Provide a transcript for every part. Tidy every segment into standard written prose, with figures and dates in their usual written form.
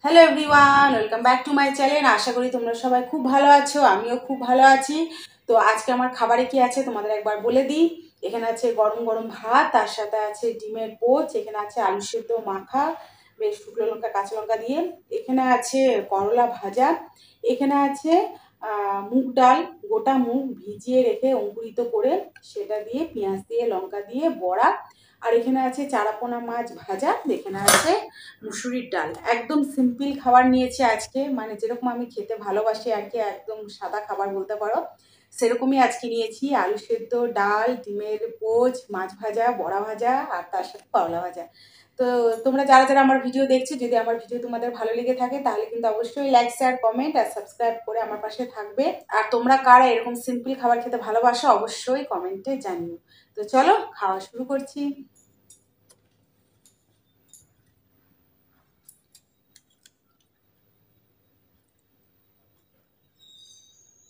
Hello everyone, welcome back to my channel. আশা করি তোমরা সবাই খুব ভালো আছো, আমিও খুব ভালো আছি। তো আজকে আমার খাবারে কি আছে তোমাদের একবার বলে দিই। এখানে আছে গরম গরম ভাত, তার সাথে আছে ডিমের পোচ, এখানে আছে আলু সেদ্ধ মাখা বেশ শুকনো লঙ্কা কাঁচা লঙ্কা দিয়ে, এখানে আছে করলা ভাজা, এখানে আছে মুগ ডাল, গোটা মুগ ভিজিয়ে রেখে অঙ্কুরিত করে সেটা দিয়ে পেঁয়াজ দিয়ে লঙ্কা দিয়ে বড়া, আর এখানে আছে চারাপোনা মাছ ভাজা, এখানে আছে মুসুরির ডাল। একদম সিম্পল খাবার নিয়েছি আজকে, মানে যেরকম আমি খেতে ভালোবাসি আর কি, একদম সাদা খাবার বলতে পারো, সেরকমই আজকে নিয়েছি। আলু সেদ্ধ, ডাল, ডিমের পোচ, মাছ ভাজা, বড়া ভাজা, আর তার সাথে করলা ভাজা। তো তোমরা যারা যারা আমার ভিডিও দেখছো, যদি আমার ভিডিও তোমাদের ভালো লেগে থাকে তাহলে কিন্তু অবশ্যই লাইক শেয়ার কমেন্ট আর সাবস্ক্রাইব করে আমার পাশে থাকবে। আর তোমরা কারা এরকম সিম্পল খাবার খেতে ভালোবাসো অবশ্যই কমেন্টে জানিও। তো চলো খাওয়া শুরু করছি।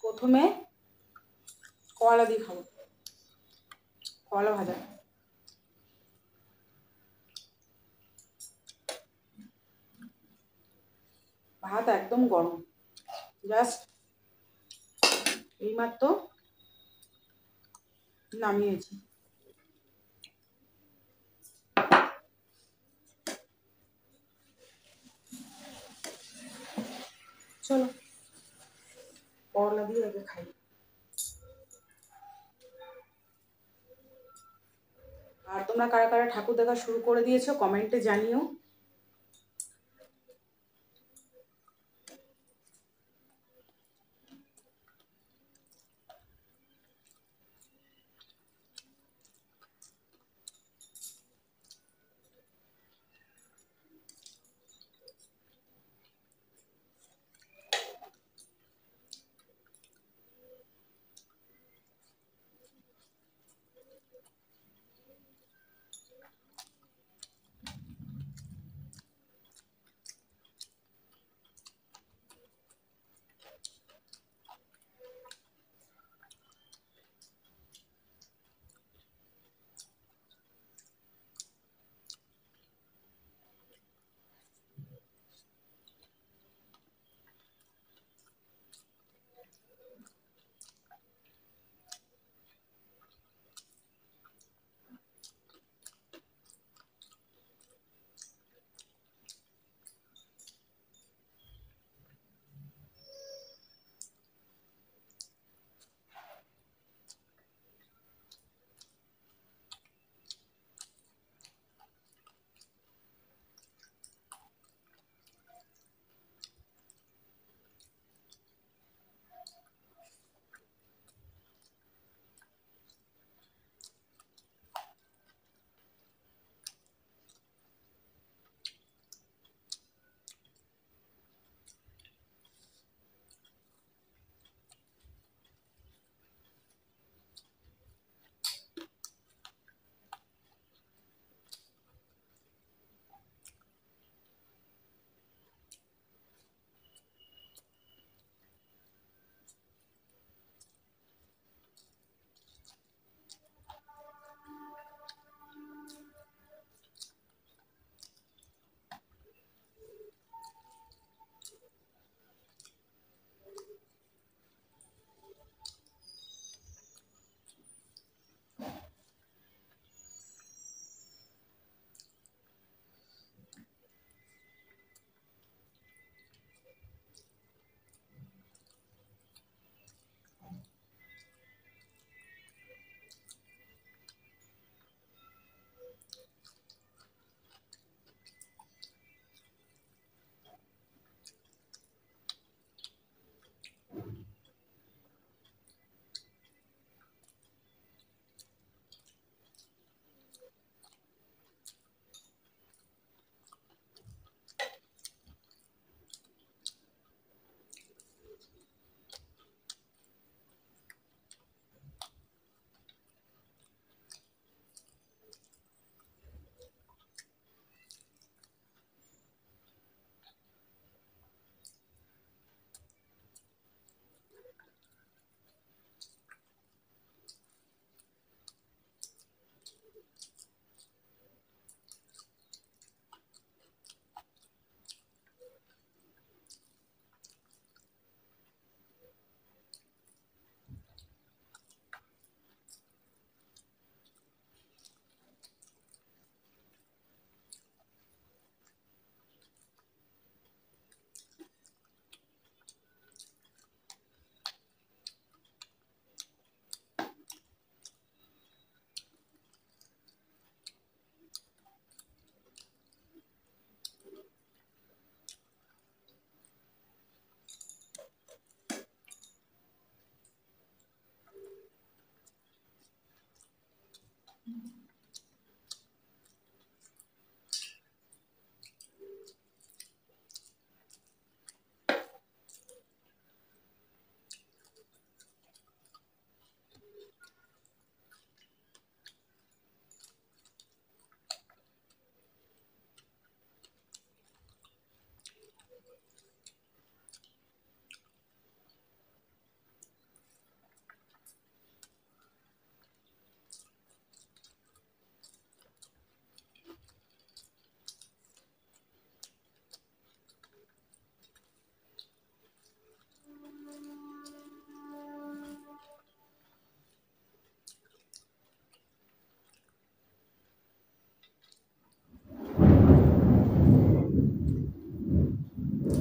প্রথমে কলা দিয়ে খাবো, কলা ভাজা। ভাত একদম গরম, জাস্ট এইমাত্র নামিয়েছি। চলো করলা দিয়ে আগে খাই। আর তোমরা কারা কারা ঠাকুর দেখা শুরু করে দিয়েছো কমেন্টে জানিও।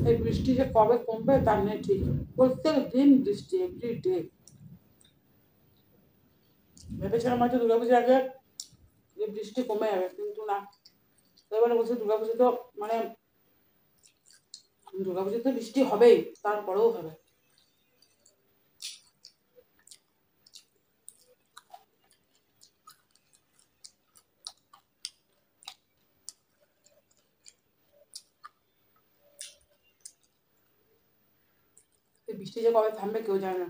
এই বৃষ্টি যে কবে কমবে তার নেই ঠিক। প্রত্যেক দিন বৃষ্টি, এভরিডে। ভেবেছিলাম হয়তো দুর্গাপূজার আগে যে বৃষ্টি কমে যাবে, কিন্তু না। এবারে বলছে দুর্গাপুজো তো মানে দুর্গাপুজোতে বৃষ্টি হবেই, তারপরেও হবে। এই বৃষ্টি যে কবে থামবে কেউ জানে না।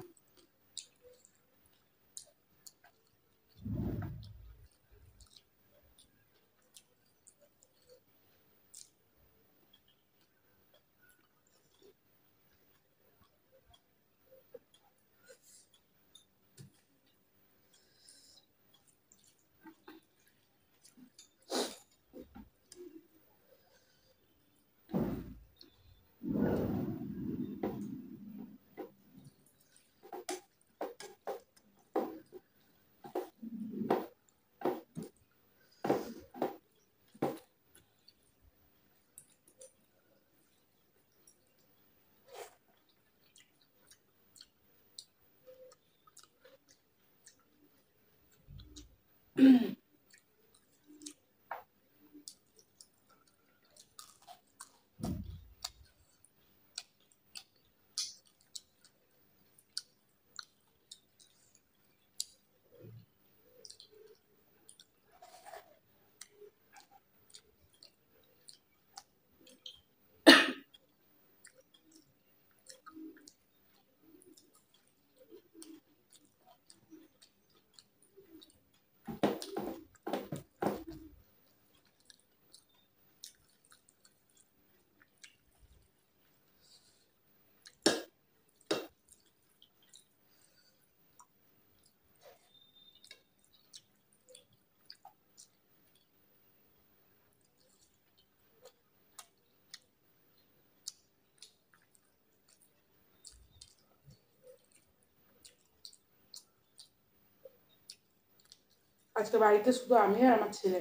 আজকে বাড়িতে শুধু আমি আর আমার ছেলে।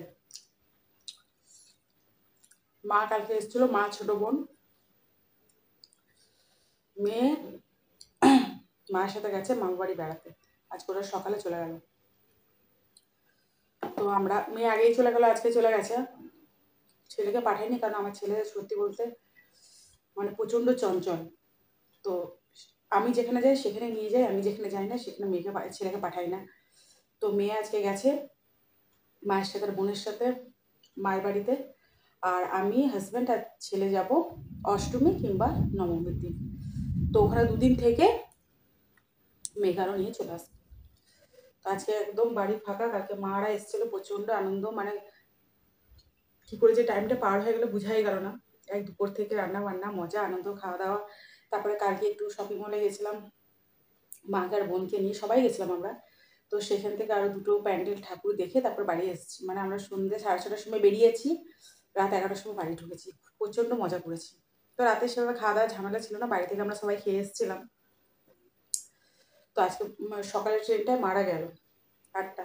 মা কালকে এসেছিল, মা, ছোট বোন, মেয়ে মায়ের সাথে গেছে মামা বাড়ি বেড়াতে। আজকে ওরা সকালে চলে গেল। তো আমরা, মেয়ে আগেই চলে গেল, আজকে চলে গেছে। ছেলেকে পাঠাইনি, কারণ আমার ছেলে সত্যি বলতে মানে প্রচণ্ড চঞ্চল। তো আমি যেখানে যাই সেখানে নিয়ে যাই, আমি যেখানে যাই না সেখানে ছেলেকে পাঠাই না। তো মেয়ে আজকে গেছে মায়ের সাথে, বোনের সাথে মায়ের বাড়িতে। আর আমি, হাজব্যান্ড আর ছেলে যাব অষ্টমী কিংবা নবমীর দিন। তো ওখানে দুদিন থেকে মেয়েকে আরও নিয়ে চলে আসবো। তো আজকে একদম বাড়ি ফাঁকা। কালকে মারা এসেছিলো, প্রচণ্ড আনন্দ, মানে কী করে যে টাইমটা পার হয়ে গেলো বোঝাই গেল না। এক দুপুর থেকে রান্না বান্না, মজা, আনন্দ, খাওয়া দাওয়া। তারপরে কালকে একটু শপিং মলে গেছিলাম মাকে আর বোনকে নিয়ে, সবাই গেছিলাম আমরা। তো সেখান থেকে আরও দুটো প্যান্ডেল ঠাকুর দেখে তারপর বাড়ি এসেছি। মানে আমরা সন্ধ্যে 6:30টার সময় বেরিয়েছি, রাত 11টার সময় বাড়ি ঢুকেছি। প্রচণ্ড মজা করেছি। তো রাতে সেভাবে খাওয়া দাওয়া ঝামেলা ছিল না, বাড়ি থেকে আমরা সবাই খেয়ে এসেছিলাম। তো আজকে সকালের ট্রেনটায় মারা গেল 8টা।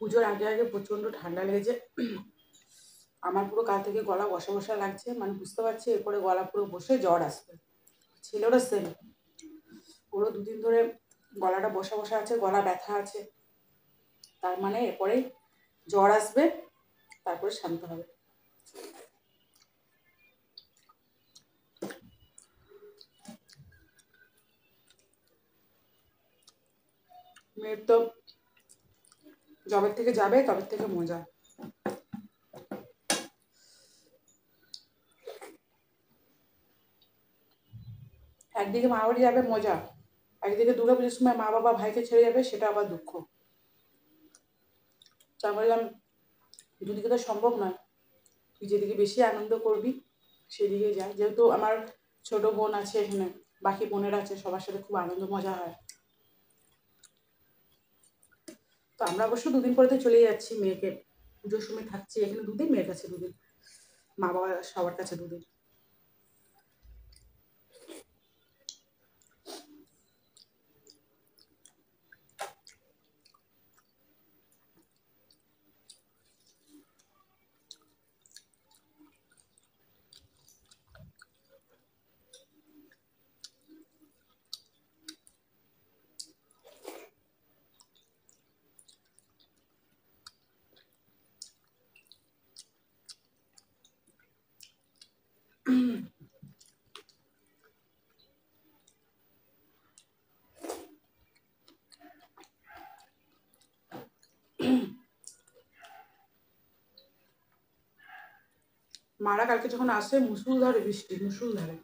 পুজোর আগে আগে প্রচণ্ড ঠান্ডা লেগেছে আমার। পুরো কাল থেকে গলা বসা বসা লাগছে, মানে বুঝতে পারছি এরপরে গলা পুরো বসে জ্বর আসবে। ছেলেরও সেম। পুরো দুদিন ধরে গলাটা বসা বসা আছে, গলা ব্যথা আছে, তার মানে এরপরেই জ্বর আসবে, তারপরে শান্ত হবে। মেয়ের তো জবের থেকে যাবে তবের থেকে মজা। একদিকে মা বাড়ি যাবে মজা, একদিকে দুর্গাপুজোর সময় মা বাবা ভাইকে ছেড়ে যাবে, সেটা আবার দুঃখ। তা বললাম দুদিকে তো সম্ভব নয়, তুই যেদিকে বেশি আনন্দ করবি সেদিকে যা। যেহেতু আমার ছোট বোন আছে এখানে, বাকি বোনেরা আছে, সবার সাথে খুব আনন্দ মজা হয়। তো আমরা অবশ্য দুদিন পরে তো চলে যাচ্ছি, মেয়েকে পুজোর সময় থাকছি এখানে দুদিন, মেয়ের কাছে দুদিন, মা বাবা সবার কাছে দুদিন। মারা কালকে যখন আসে মুষলধারে বৃষ্টি, মুষলধারে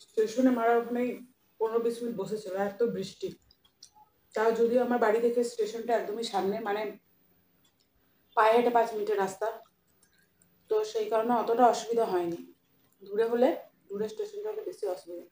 স্টেশনে মারা ওখানে 15-20 মিনিট বসেছিল, এত বৃষ্টি। তাও যদিও আমার বাড়ি থেকে স্টেশনটা একদমই সামনে, মানে পায়ে হেঁটে 5 মিনিটের রাস্তা, তো সেই কারণে অতটা অসুবিধা হয়নি। দূরে হলে, দূরে স্টেশনটা হলে বেশি অসুবিধা।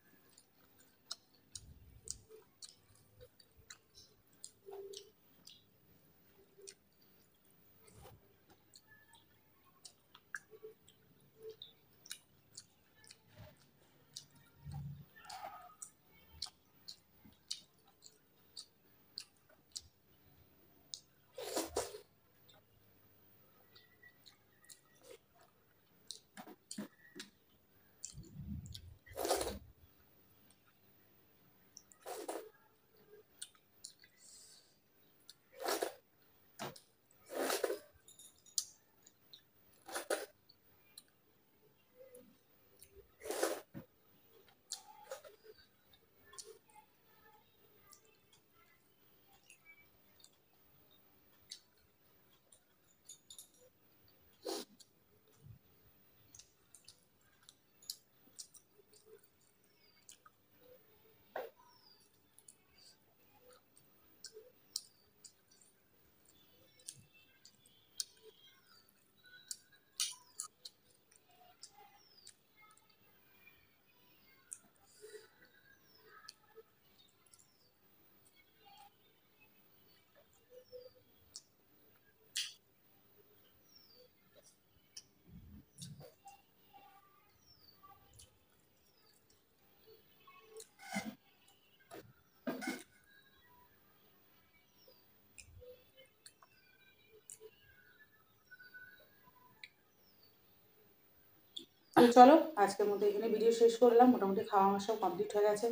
তো চলো আজকের মতো এখানে ভিডিও শেষ করলাম। মোটামুটি খাওয়া আমার সব কমপ্লিট হয়ে গেছে,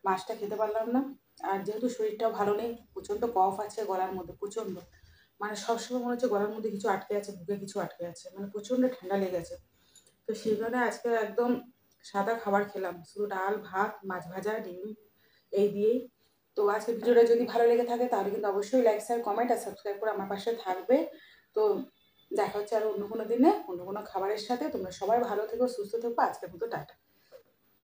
মাছটা খেতে পারলাম না। আর যেহেতু শরীরটাও ভালো নেই, প্রচণ্ড কফ আছে গলার মধ্যে, প্রচণ্ড, মানে সবসময় মনে হচ্ছে গলার মধ্যে কিছু আটকে আছে, বুকে কিছু আটকে আছে, মানে প্রচণ্ড ঠান্ডা লেগেছে। তো সেই কারণে আজকে একদম সাদা খাবার খেলাম, শুধু ডাল ভাত মাছ ভাজা ডিম, এই দিয়েই। তো আজকে ভিডিওটা যদি ভালো লেগে থাকে তাহলে কিন্তু অবশ্যই লাইক শেয়ার কমেন্ট আর সাবস্ক্রাইব করে আমার পাশে থাকবে। তো দেখা হচ্ছে আরও অন্য কোনো দিনে অন্য কোনো খাবারের সাথে। তোমরা সবাই ভালো থেকো, সুস্থ থেকো। আজকের মতো টাটা।